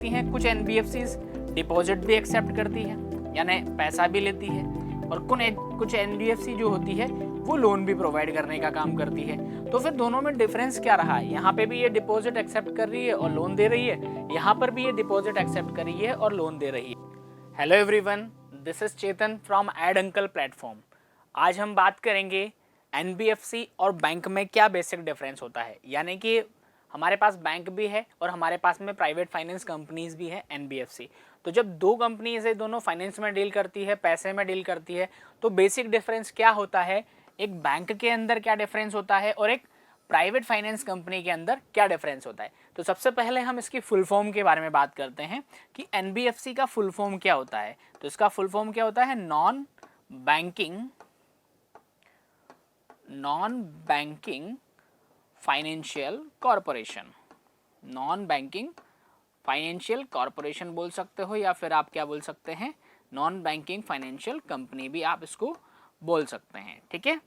हैं कुछ NBFCs deposit भी एक्सेप्ट करती है, यानी पैसा भी लेती है, और कुछ एनबीएफसी जो होती है वो लोन भी प्रोवाइड करने का काम करती है। तो फिर दोनों में डिफरेंस क्या रहा है? यहाँ पे भी ये डिपॉजिट एक्सेप्ट कर रही है और लोन दे रही है, यहाँ पर भी ये डिपॉजिट एक्सेप्ट कर रही है और लोन दे रही है। Hello everyone, this is Chetan from Ed Uncle platform. आज हम बात करेंगे एनबीएफसी और बैंक में क्या बेसिक डिफरेंस होता है, यानी कि हमारे पास बैंक भी है और हमारे पास में प्राइवेट फाइनेंस कंपनीज भी है एनबीएफसी। तो जब दो कंपनीज है, दोनों फाइनेंस में डील करती है, पैसे में डील करती है, तो बेसिक डिफरेंस क्या होता है, एक बैंक के अंदर क्या डिफरेंस होता है और एक प्राइवेट फाइनेंस कंपनी के अंदर क्या डिफरेंस होता है। तो सबसे पहले हम इसकी फुल फॉर्म के बारे में बात करते हैं कि एनबीएफसी का फुल फॉर्म क्या होता है। तो इसका फुल फॉर्म क्या होता है? Non banking financial corporation. Non banking financial corporation बोल सकते हो, या फिर आप क्या बोल सकते हैं, नॉन बैंकिंग फाइनेंशियल कंपनी भी आप इसको बोल सकते हैं। ठीक है,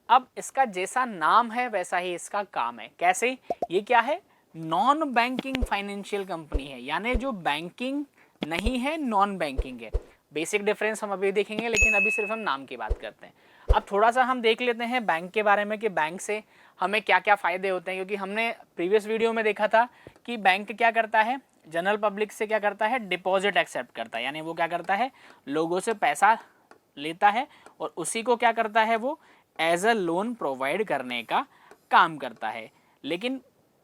अब इसका जैसा नाम है वैसा ही इसका काम है। कैसे? ये क्या है? नॉन बैंकिंग फाइनेंशियल कंपनी है, यानी जो बैंकिंग नहीं है, नॉन बैंकिंग है। बेसिक डिफरेंस हम अभी देखेंगे, लेकिन अभी सिर्फ हम नाम की बात करते हैं। अब थोड़ा सा हम देख लेते हैं बैंक के बारे में कि बैंक से हमें क्या क्या फ़ायदे होते हैं, क्योंकि हमने प्रीवियस वीडियो में देखा था कि बैंक क्या करता है, जनरल पब्लिक से क्या करता है, डिपॉजिट एक्सेप्ट करता है, यानी वो क्या करता है, लोगों से पैसा लेता है और उसी को क्या करता है, वो एज अ लोन प्रोवाइड करने का काम करता है। लेकिन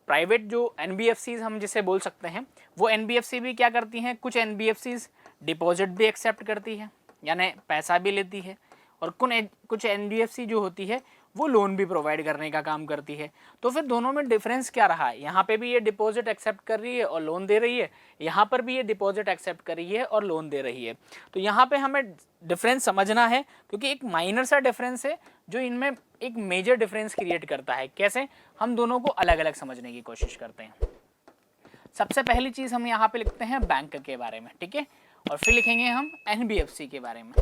प्राइवेट जो एनबीएफसीज हम जिसे बोल सकते हैं, वो एनबीएफसी भी क्या करती हैं, कुछ एनबीएफसीज डिपॉजिट भी एक्सेप्ट करती है, यानी पैसा भी लेती है, और कुछ एनबीएफसी जो होती है वो लोन भी प्रोवाइड करने का काम करती है। तो फिर दोनों में डिफरेंस क्या रहा है? यहाँ पे भी ये डिपॉजिट एक्सेप्ट कर रही है और लोन दे रही है, यहाँ पर भी ये डिपॉजिट एक्सेप्ट कर रही है और लोन दे रही है। तो यहाँ पे हमें डिफरेंस समझना है, क्योंकि एक माइनर सा डिफरेंस है जो इनमें एक मेजर डिफरेंस क्रिएट करता है। कैसे? हम दोनों को अलग अलग समझने की कोशिश करते हैं। सबसे पहली चीज़ हम यहाँ पे लिखते हैं बैंक के बारे में, ठीक है, और फिर लिखेंगे हम एनबीएफसी के बारे में।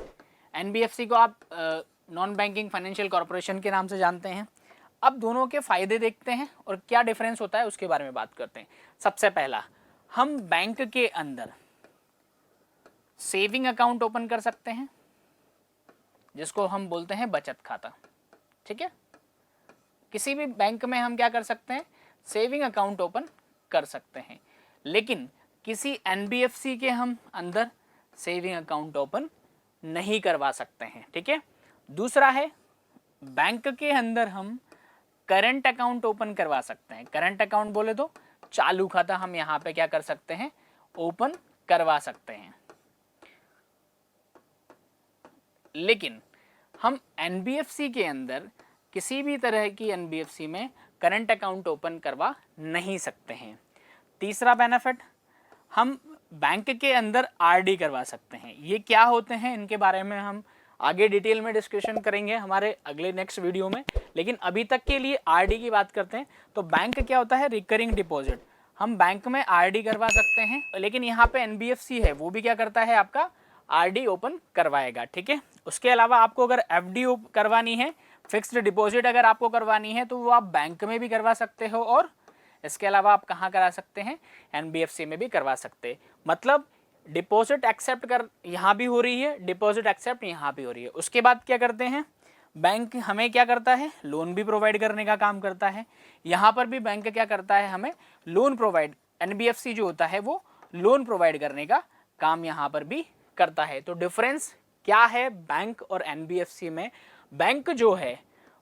एनबीएफसी को आप नॉन बैंकिंग फाइनेंशियल कॉरपोरेशन के नाम से जानते हैं। अब दोनों के फ़ायदे देखते हैं और क्या डिफरेंस होता है उसके बारे में बात करते हैं। सबसे पहला, हम बैंक के अंदर सेविंग अकाउंट ओपन कर सकते हैं, जिसको हम बोलते हैं बचत खाता। ठीक है, किसी भी बैंक में हम क्या कर सकते हैं, सेविंग अकाउंट ओपन कर सकते हैं, लेकिन किसी एनबीएफसी के हम अंदर सेविंग अकाउंट ओपन नहीं करवा सकते हैं। ठीक है, दूसरा है, बैंक के अंदर हम करंट अकाउंट ओपन करवा सकते हैं। करंट अकाउंट बोले तो चालू खाता हम यहाँ पे क्या कर सकते हैं, ओपन करवा सकते हैं। लेकिन हम एनबीएफसी के अंदर किसी भी तरह की एनबीएफसी में करंट अकाउंट ओपन करवा नहीं सकते हैं। तीसरा बेनिफिट, हम बैंक के अंदर आरडी करवा सकते हैं। ये क्या होते हैं, इनके बारे में हम आगे डिटेल में डिस्कशन करेंगे हमारे अगले नेक्स्ट वीडियो में, लेकिन अभी तक के लिए आरडी की बात करते हैं। तो बैंक क्या होता है, रिकरिंग डिपॉजिट। हम बैंक में आरडी करवा सकते हैं, लेकिन यहाँ पे एनबीएफसी है वो भी क्या करता है, आपका आरडी ओपन करवाएगा। ठीक है, उसके अलावा आपको अगर एफडी करवानी है, फिक्स्ड डिपॉजिट अगर आपको करवानी है, तो वो आप बैंक में भी करवा सकते हो, और इसके अलावा आप कहाँ करा सकते हैं, एनबीएफसी में भी करवा सकते हैं। मतलब डिपॉजिट एक्सेप्ट कर यहाँ भी हो रही है, डिपॉजिट एक्सेप्ट यहाँ भी हो रही है। उसके बाद क्या करते हैं, बैंक हमें क्या करता है, लोन भी प्रोवाइड करने का काम करता है। यहाँ पर भी बैंक क्या करता है, हमें लोन प्रोवाइड, एनबीएफसी जो होता है वो लोन प्रोवाइड करने का काम यहाँ पर भी करता है। तो डिफरेंस क्या है बैंक और एनबीएफसी में? बैंक जो है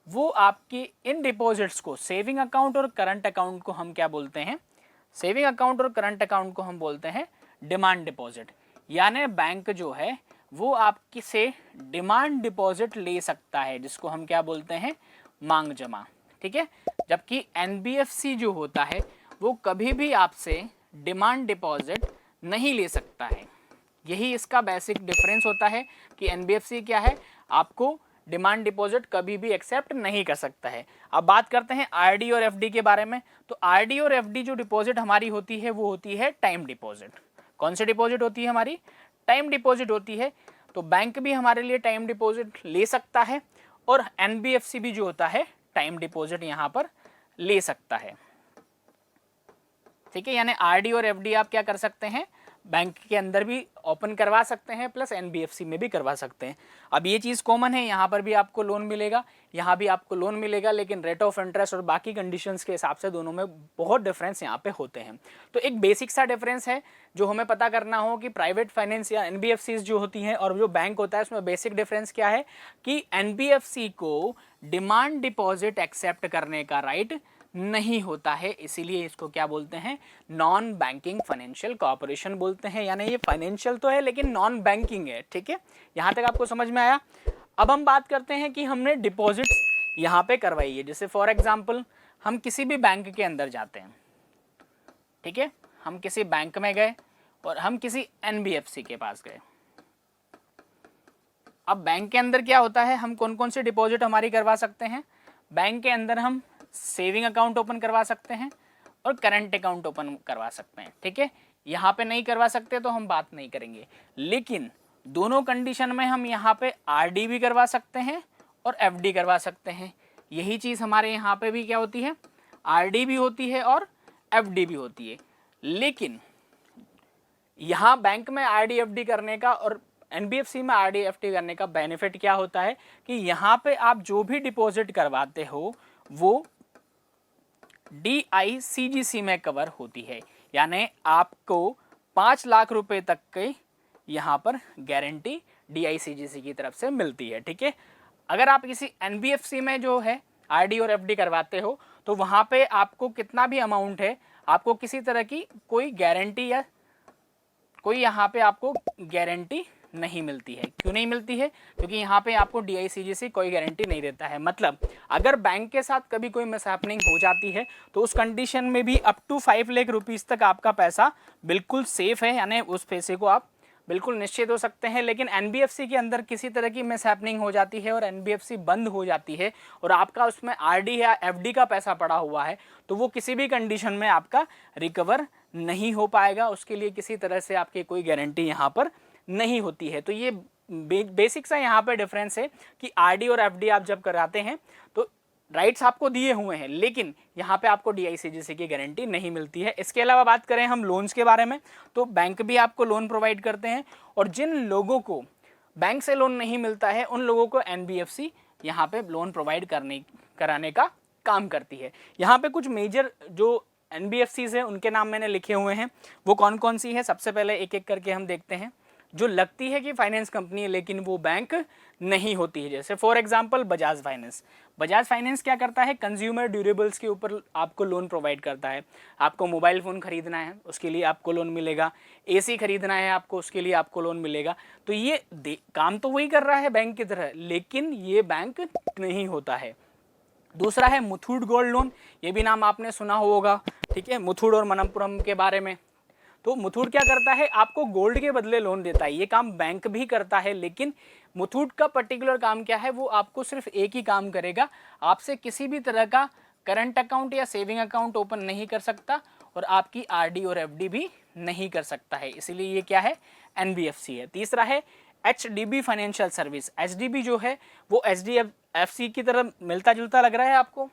वो आपकी इन डिपॉजिट्स को, सेविंग अकाउंट और करंट अकाउंट को हम क्या बोलते हैं, सेविंग अकाउंट और करंट अकाउंट को हम बोलते हैं डिमांड डिपॉजिट। यानी बैंक जो है वो आपकी से डिमांड डिपॉजिट ले सकता है, जिसको हम क्या बोलते हैं, मांग जमा। ठीक है, जबकि एनबीएफसी जो होता है वो कभी भी आपसे डिमांड डिपॉजिट नहीं ले सकता है। यही इसका बेसिक डिफरेंस होता है कि एनबीएफसी क्या है, आपको डिमांड डिपॉजिट कभी भी एक्सेप्ट नहीं कर सकता है। अब बात करते हैं आरडी और एफडी के बारे में। तो आरडी और एफडी जो डिपॉजिट हमारी होती है वो होती है टाइम डिपॉजिट। कौन सी डिपॉजिट होती है हमारी? टाइम डिपॉजिट होती है। तो बैंक भी हमारे लिए टाइम डिपॉजिट ले सकता है, और एनबीएफसी भी जो होता है टाइम डिपॉजिट यहाँ पर ले सकता है। ठीक है, यानी आरडी और एफडी आप क्या कर सकते हैं, बैंक के अंदर भी ओपन करवा सकते हैं प्लस एनबीएफसी में भी करवा सकते हैं। अब ये चीज़ कॉमन है, यहाँ पर भी आपको लोन मिलेगा, यहाँ भी आपको लोन मिलेगा, लेकिन रेट ऑफ इंटरेस्ट और बाकी कंडीशंस के हिसाब से दोनों में बहुत डिफरेंस यहाँ पे होते हैं। तो एक बेसिक सा डिफरेंस है जो हमें पता करना हो कि प्राइवेट फाइनेंस या एनबीएफसी जो होती हैं और जो बैंक होता है उसमें बेसिक डिफरेंस क्या है कि एनबीएफसी को डिमांड डिपॉजिट एक्सेप्ट करने का राइट नहीं होता है, इसीलिए इसको क्या बोलते हैं, नॉन बैंकिंग फाइनेंशियल कॉर्पोरेशन बोलते हैं। यानी ये फाइनेंशियल तो है लेकिन नॉन बैंकिंग है। ठीक है, यहाँ तक आपको समझ में आया। अब हम बात करते हैं कि हमने डिपॉजिट्स यहाँ पे करवाई है। जैसे फॉर एग्जांपल हम किसी भी बैंक के अंदर जाते हैं, ठीक है, हम किसी बैंक में गए और हम किसी एनबीएफसी के पास गए। अब बैंक के अंदर क्या होता है, हम कौन कौन सी डिपॉजिट हमारी करवा सकते हैं। बैंक के अंदर हम सेविंग अकाउंट ओपन करवा सकते हैं और करंट अकाउंट ओपन करवा सकते हैं। ठीक है, यहाँ पे नहीं करवा सकते तो हम बात नहीं करेंगे, लेकिन दोनों कंडीशन में हम यहाँ पे आरडी भी करवा सकते हैं और एफडी करवा सकते हैं। यही चीज़ हमारे यहाँ पे भी क्या होती है, आरडी भी होती है और एफडी भी होती है। लेकिन यहाँ बैंक में आरडी एफडी करने का और एनबीएफसी में आरडी एफडी करने का बेनिफिट क्या होता है कि यहाँ पे आप जो भी डिपॉजिट करवाते हो वो DICGC में कवर होती है। यानी आपको 5 लाख रुपए तक के यहाँ पर गारंटी DICGC की तरफ से मिलती है। ठीक है, अगर आप किसी एनबीएफसी में जो है आरडी और एफडी करवाते हो तो वहाँ पे आपको कितना भी अमाउंट है, आपको किसी तरह की कोई गारंटी या कोई यहाँ पे आपको गारंटी नहीं मिलती है। क्यों नहीं मिलती है, क्योंकि यहाँ पे आपको DICGC कोई गारंटी नहीं देता है। मतलब अगर बैंक के साथ कभी कोई मिसहैपनिंग हो जाती है तो उस कंडीशन में भी अप टू 5 लाख रुपीस तक आपका पैसा बिल्कुल सेफ है, यानी उस पैसे को आप बिल्कुल निश्चित हो सकते हैं। लेकिन एनबीएफसी के अंदर किसी तरह की मिसहैपनिंग हो जाती है और एनबीएफसी बंद हो जाती है और आपका उसमें आरडी या एफडी का पैसा पड़ा हुआ है तो वो किसी भी कंडीशन में आपका रिकवर नहीं हो पाएगा। उसके लिए किसी तरह से आपकी कोई गारंटी यहाँ पर नहीं होती है। तो ये बेसिक सा यहाँ पर डिफरेंस है कि आरडी और एफडी आप जब कराते हैं तो राइट्स आपको दिए हुए हैं, लेकिन यहाँ पे आपको DICGC की गारंटी नहीं मिलती है। इसके अलावा बात करें हम लोन्स के बारे में तो बैंक भी आपको लोन प्रोवाइड करते हैं और जिन लोगों को बैंक से लोन नहीं मिलता है उन लोगों को एनबीएफसी यहाँ पे लोन प्रोवाइड कराने का काम करती है। यहाँ पे कुछ मेजर जो एनबीएफसीज है उनके नाम मैंने लिखे हुए हैं, वो कौन कौन सी है सबसे पहले एक एक करके हम देखते हैं। जो लगती है कि फाइनेंस कंपनी है लेकिन वो बैंक नहीं होती है, जैसे for example Bajaj finance. Bajaj finance क्या करता है, कंज्यूमर ड्यूरेबल्स के ऊपर आपको लोन प्रोवाइड करता है। आपको मोबाइल फ़ोन खरीदना है उसके लिए आपको लोन मिलेगा, एसी खरीदना है आपको उसके लिए आपको लोन मिलेगा। तो ये काम तो वही कर रहा है बैंक की तरह, लेकिन ये बैंक नहीं होता है। दूसरा है मुथूट गोल्ड लोन, ये भी नाम आपने सुना होगा। ठीक है, मुथूट और मनप्पुरम के बारे में। तो मुथूट क्या करता है, आपको गोल्ड के बदले लोन देता है। ये काम बैंक भी करता है, लेकिन मुथूट का पर्टिकुलर काम क्या है, वो आपको सिर्फ एक ही काम करेगा, आपसे किसी भी तरह का करंट अकाउंट या सेविंग अकाउंट ओपन नहीं कर सकता और आपकी आरडी और एफडी भी नहीं कर सकता है। इसीलिए ये क्या है, एनबीएफसी है। तीसरा है एचडीबी फाइनेंशियल सर्विस। एचडीबी जो है वो एचडीएफसी की तरह मिलता जुलता लग रहा है आपको,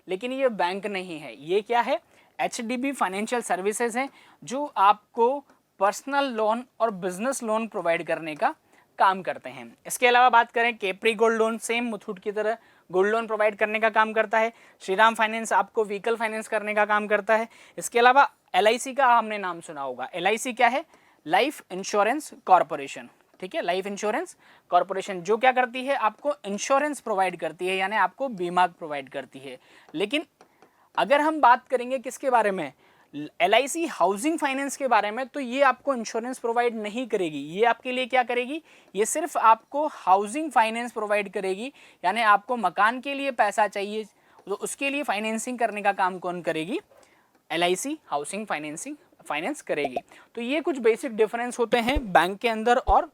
लेकिन ये बैंक नहीं है। ये क्या है, एचडीबी फाइनेंशियल सर्विसेज है जो आपको पर्सनल लोन और बिजनेस लोन प्रोवाइड करने का काम करते हैं। इसके अलावा बात करें Capri gold loan, same Muthoot की तरह गोल्ड लोन प्रोवाइड करने का काम करता है। श्रीराम फाइनेंस आपको व्हीकल फाइनेंस करने का काम करता है। इसके अलावा एलआईसी का हमने नाम सुना होगा। एलआईसी क्या है, लाइफ इंश्योरेंस कॉरपोरेशन। ठीक है, लाइफ इंश्योरेंस कॉरपोरेशन जो क्या करती है, आपको इंश्योरेंस प्रोवाइड करती है, यानी आपको बीमा प्रोवाइड करती है। लेकिन अगर हम बात करेंगे किसके बारे में, एलआईसी हाउसिंग फाइनेंस के बारे में, तो ये आपको इंश्योरेंस प्रोवाइड नहीं करेगी। ये आपके लिए क्या करेगी, ये सिर्फ आपको हाउसिंग फाइनेंस प्रोवाइड करेगी। यानी आपको मकान के लिए पैसा चाहिए तो उसके लिए फाइनेंसिंग करने का काम कौन करेगी, एलआईसी हाउसिंग फाइनेंस करेगी। तो ये कुछ बेसिक डिफरेंस होते हैं बैंक के अंदर और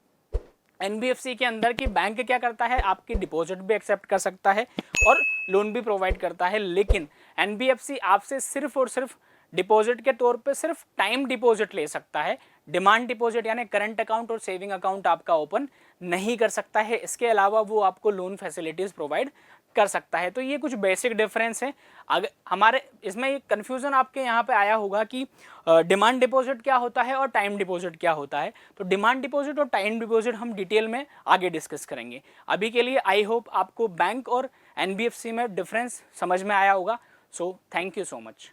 एनबीएफसी के अंदर की। बैंक क्या करता है, आपकी डिपॉजिट भी एक्सेप्ट कर सकता है और लोन भी प्रोवाइड करता है, लेकिन एनबीएफसी आपसे सिर्फ और सिर्फ डिपॉजिट के तौर पे सिर्फ टाइम डिपॉजिट ले सकता है। डिमांड डिपॉजिट यानी करंट अकाउंट और सेविंग अकाउंट आपका ओपन नहीं कर सकता है। इसके अलावा वो आपको लोन फैसिलिटीज़ प्रोवाइड कर सकता है। तो ये कुछ बेसिक डिफरेंस है। अगर हमारे इसमें एक कन्फ्यूज़न आपके यहाँ पे आया होगा कि डिमांड डिपॉजिट क्या होता है और टाइम डिपॉजिट क्या होता है, तो डिमांड डिपॉजिट और टाइम डिपॉजिट हम डिटेल में आगे डिस्कस करेंगे। अभी के लिए आई होप आपको बैंक और एनबीएफसी में डिफरेंस समझ में आया होगा। So thank you so much.